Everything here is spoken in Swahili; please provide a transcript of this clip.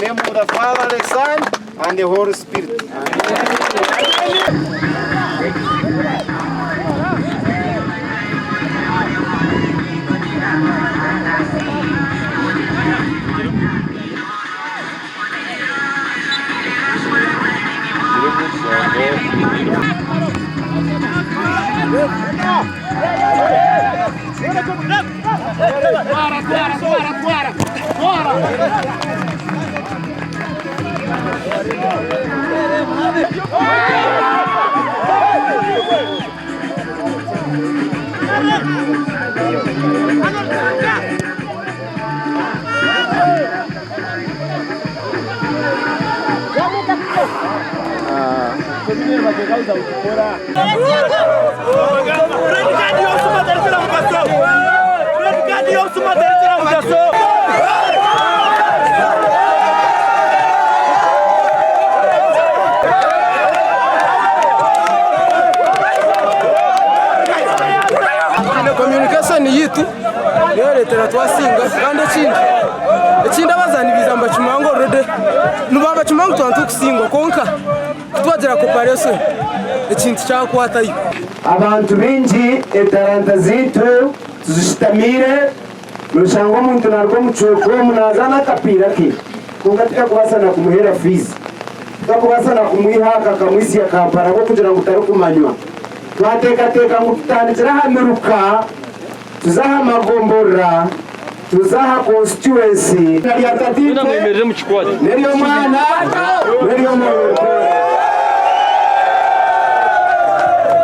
name of the Father, the Son, and the Holy Spirit. Communication yitu yo letera twasinga kandi ekindi abazanibiza mbakimango rede nubaba kimango twantukusinga konka twagera cooperation ekintu cyakwatayo abantu bingi etaranta zitu tuzishitamire rushango muntu narwo mucuko munazana kapira ke kungatika kubasana kumuhera fees tukubasana kumwihaka kamwisi ya kampara ko kugira ngo utarukumanywa twatekateka ngo tutandikira hamiruka tuzaha magombora tuzaha constituency nari atatipe neriyo mwana neriyo mwana